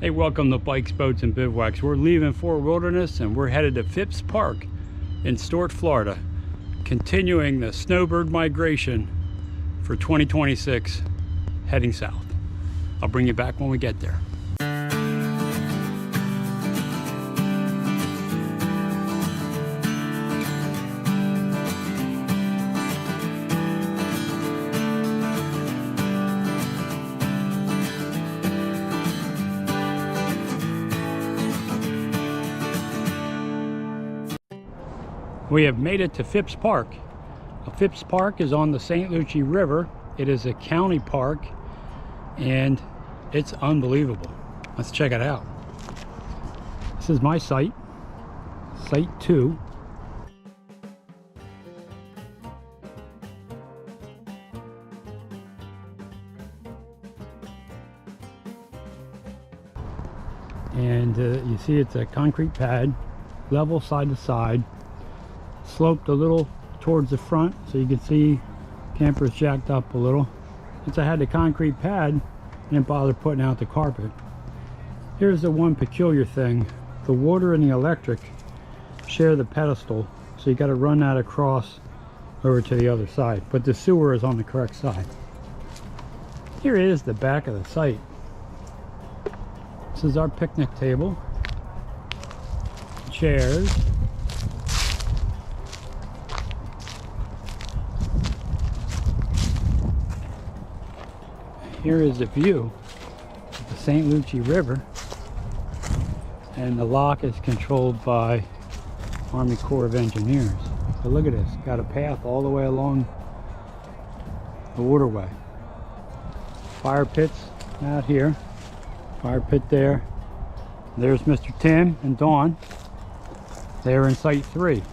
Hey, welcome to Bikes, Boats, and Bivouacs. We're leaving Fort Wilderness and we're headed to Phipps Park in Stuart, Florida, continuing the Snowbird Migration for 2026, heading south. I'll bring you back when we get there. We have made it to Phipps Park. Phipps Park is on the St. Lucie River. It is a county park and it's unbelievable. Let's check it out. This is my site, Site 2. And you see it's a concrete pad, level side to side, sloped a little towards the front so you can see campers jacked up a little. Since I had the concrete pad, I didn't bother putting out the carpet. Here's the one peculiar thing. The water and the electric share the pedestal, so you got to run that across over to the other side, but the sewer is on the correct side. Here is the back of the site. This is our picnic table, chairs, here is the view of the St. Lucie River, and the lock is controlled by Army Corps of Engineers. But look at this, got a path all the way along the waterway. Fire pits out here, fire pit there. There's Mr. Tim and Dawn. They're in Site 3.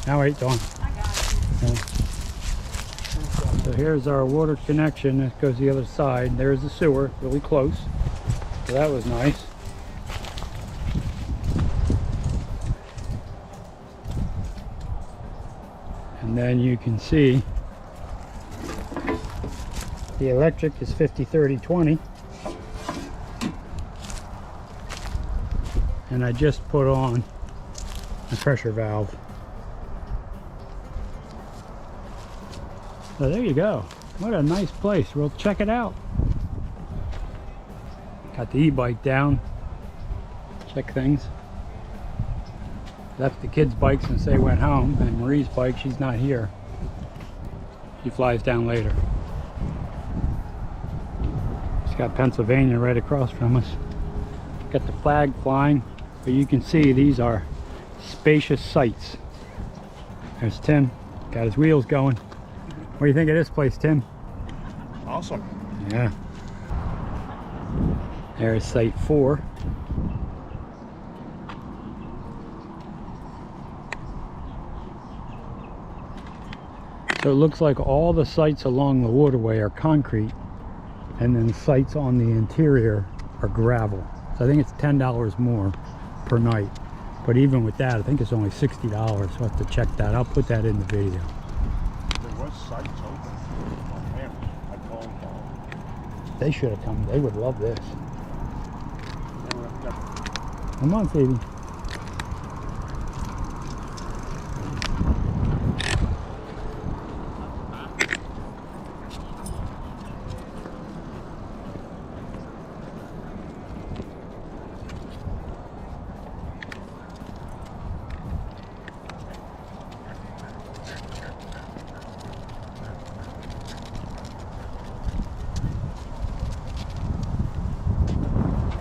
Now wait, Dawn. I got it. So here's our water connection that goes the other side. There's the sewer, really close. So that was nice. And then you can see the electric is 50-30-20. And I just put on a pressure valve. So there you go. What a nice place. We'll check it out. Got the e-bike down. Check things. Left the kids' bikes and they went home. And Marie's bike, she's not here. She flies down later. She's got Pennsylvania right across from us. Got the flag flying. But you can see these are spacious sites. There's Tim. Got his wheels going. What do you think of this place, Tim? Awesome. Yeah. There's Site 4. So it looks like all the sites along the waterway are concrete, and then the sites on the interior are gravel. So I think it's $10 more per night. But even with that, I think it's only $60. So I'll have to check that. I'll put that in the video. Sites open. Oh, man. I told them. They should have come. They would love this. Come on, Phoebe.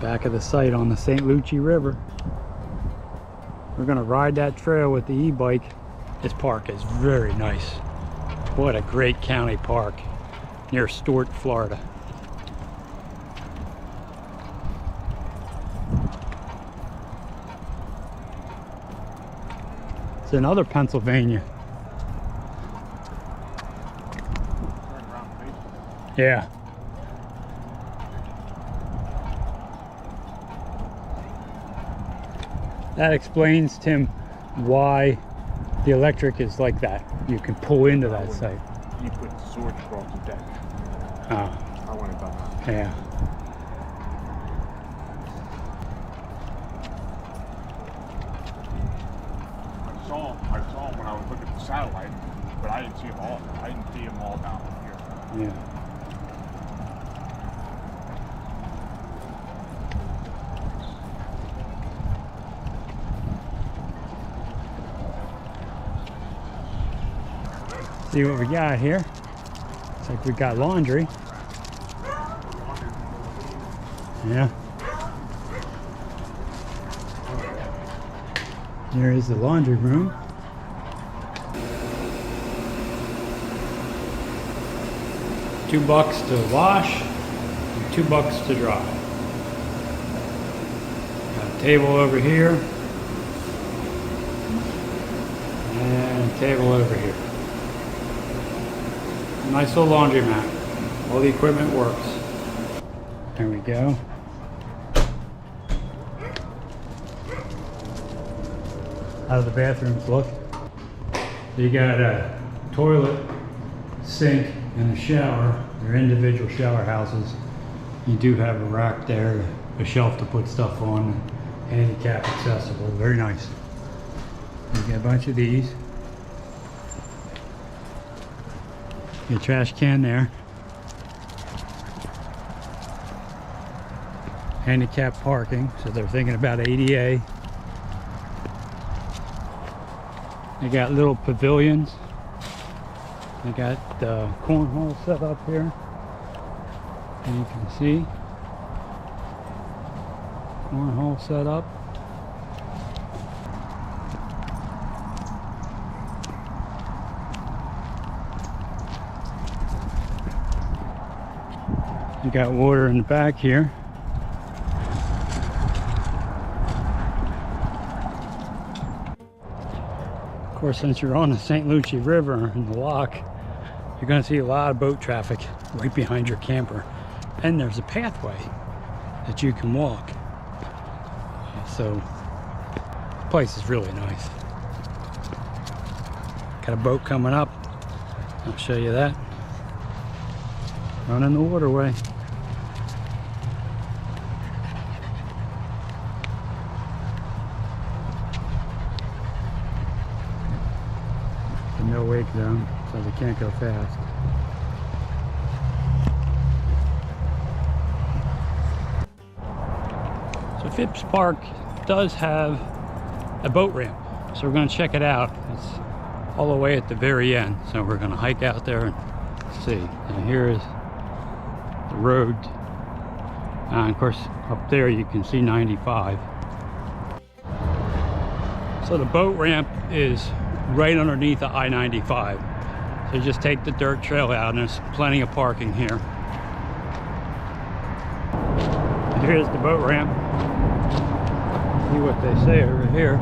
Back of the site on the St. Lucie River. We're gonna ride that trail with the e-bike. This park is very nice. What a great county park near Stuart, Florida. It's another Pennsylvania. Yeah. That explains, Tim, why the electric is like that. You can pull into that site. you put sewage across the deck. Oh, I went and done that. yeah. I saw them when I was looking at the satellite, but I didn't see them all. I didn't see them all down here. Yeah. See what we got here. Looks like we got laundry. Yeah. There is the laundry room. $2 to wash, and $2 to dry. Got a table over here, and a table over here. Nice little laundromat. All the equipment works. There we go. How do the bathrooms look? You got a toilet, sink, and a shower. They're individual shower houses. You do have a rack there, a shelf to put stuff on, handicap accessible. Very nice. You got a bunch of these. Your trash can there. Handicap parking, so they're thinking about ADA. They got little pavilions. They got the cornhole set up here. And you can see cornhole set up. You got water in the back here. Of course, since you're on the St. Lucie River in the lock, you're going to see a lot of boat traffic right behind your camper. And there's a pathway that you can walk. So, the place is really nice. Got a boat coming up. I'll show you that. Running the waterway. No wake zone, so they can't go fast. So Phipps Park does have a boat ramp, so we're going to check it out. It's all the way at the very end, so we're going to hike out there and see. And here is the road. Of course, up there you can see 95. So the boat ramp is right underneath the I-95. So you just take the dirt trail out, and there's plenty of parking here. Here's the boat ramp. See what they say over here.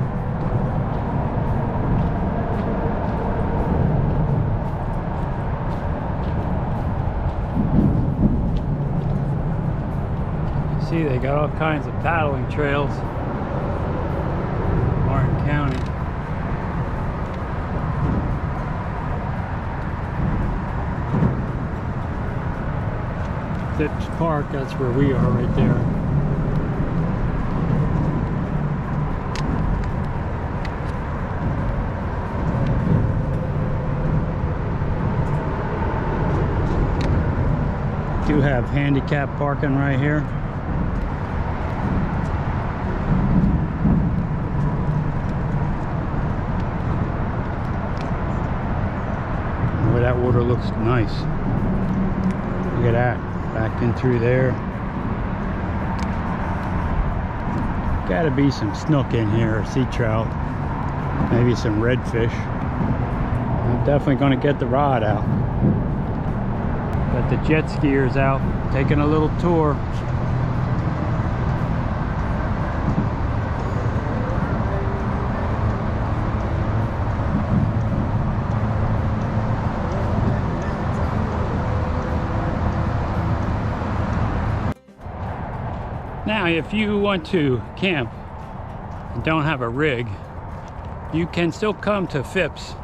See, they got all kinds of paddling trails. Martin County. Phipps Park, that's where we are right there. Do have handicap parking right here. Boy, that water looks nice. Look at that. Back in through there. Gotta be some snook in here, or sea trout. Maybe some redfish. I'm definitely gonna get the rod out. Got the jet skiers out, taking a little tour. Now, if you want to camp and don't have a rig, you can still come to Phipps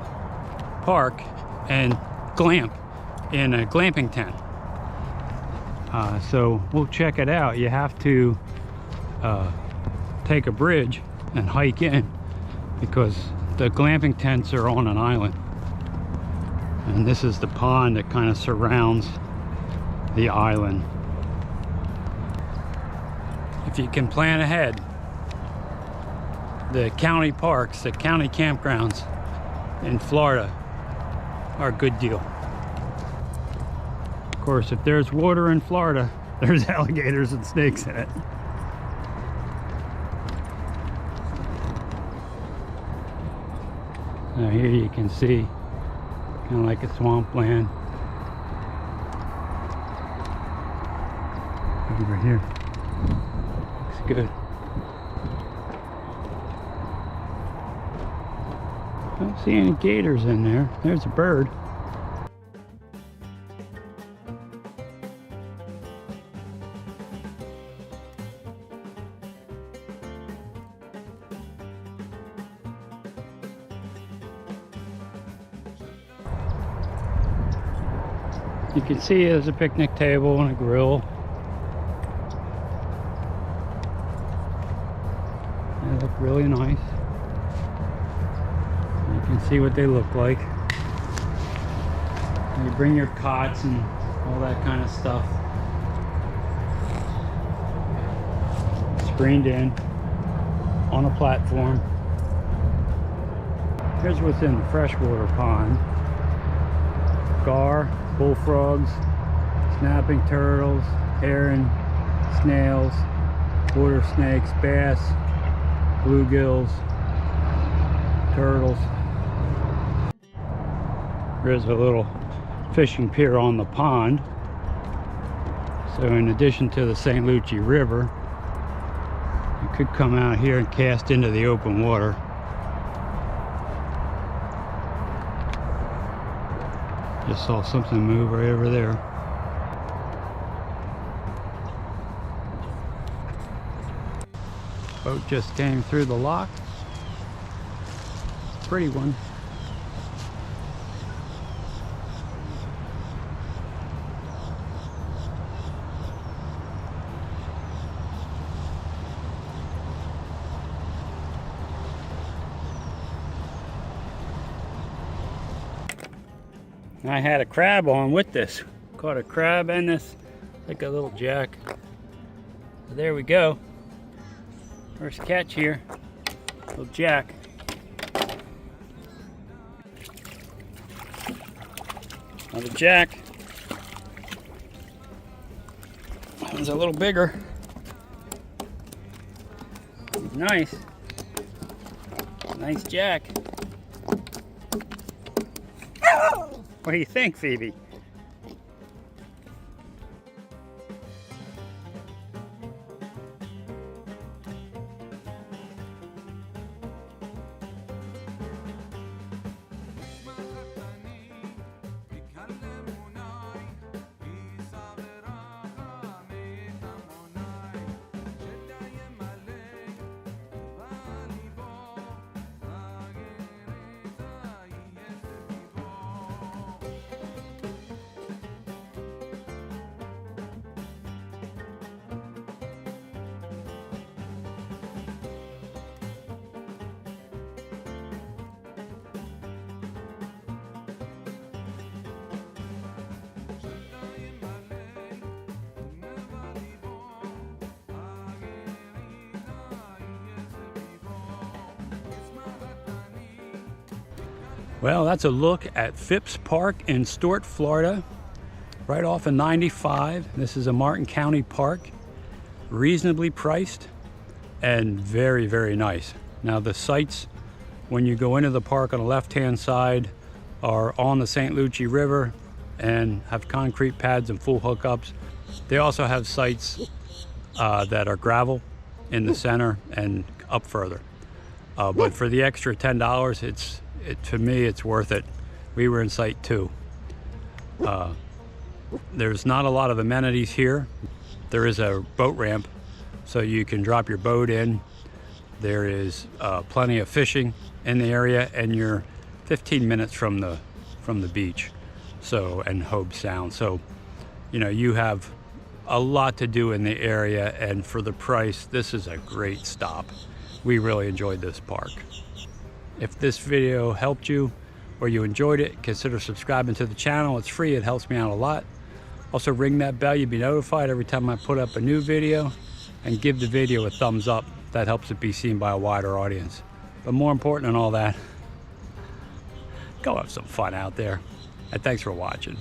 Park and glamp. in a glamping tent. So we'll check it out. You have to take a bridge and hike in because the glamping tents are on an island. And this is the pond that kind of surrounds the island. If you can plan ahead, the county parks, the county campgrounds in Florida are a good deal. Of course, if there's water in Florida, there's alligators and snakes in it. Now here you can see kind of like a swampland over here. Looks good. I don't see any gators in there. There's a bird. You can see there's a picnic table and a grill. They look really nice. You can see what they look like. You bring your cots and all that kind of stuff. Screened in on a platform. Here's what's in the freshwater pond. Gar, bullfrogs, snapping turtles, heron, snails, water snakes, bass, bluegills, turtles. There's a little fishing pier on the pond. So in addition to the St. Lucie River, you could come out here and cast into the open water. Just saw something move right over there. Boat just came through the lock. Pretty one. I had a crab on with this. Caught a crab and this, like a little jack. So there we go. First catch here, little jack. Another jack. That one's a little bigger. He's nice. Nice jack. What do you think, Phoebe? Well, that's a look at Phipps Park in Stuart, Florida, right off of 95. This is a Martin County park, reasonably priced and very, very nice. Now the sites, when you go into the park on the left-hand side, are on the St. Lucie River and have concrete pads and full hookups. They also have sites that are gravel in the center and up further. But for the extra $10, to me, it's worth it. We were in site 2. There's not a lot of amenities here. There is a boat ramp, so you can drop your boat in. There is plenty of fishing in the area, and you're 15 minutes from the beach. So, and Hobe Sound. So, you know, you have a lot to do in the area, and for the price, this is a great stop. We really enjoyed this park. If this video helped you or you enjoyed it, consider subscribing to the channel. It's free, it helps me out a lot. Also ring that bell, you'll be notified every time I put up a new video, and give the video a thumbs up. That helps it be seen by a wider audience. But more important than all that, go have some fun out there. And thanks for watching.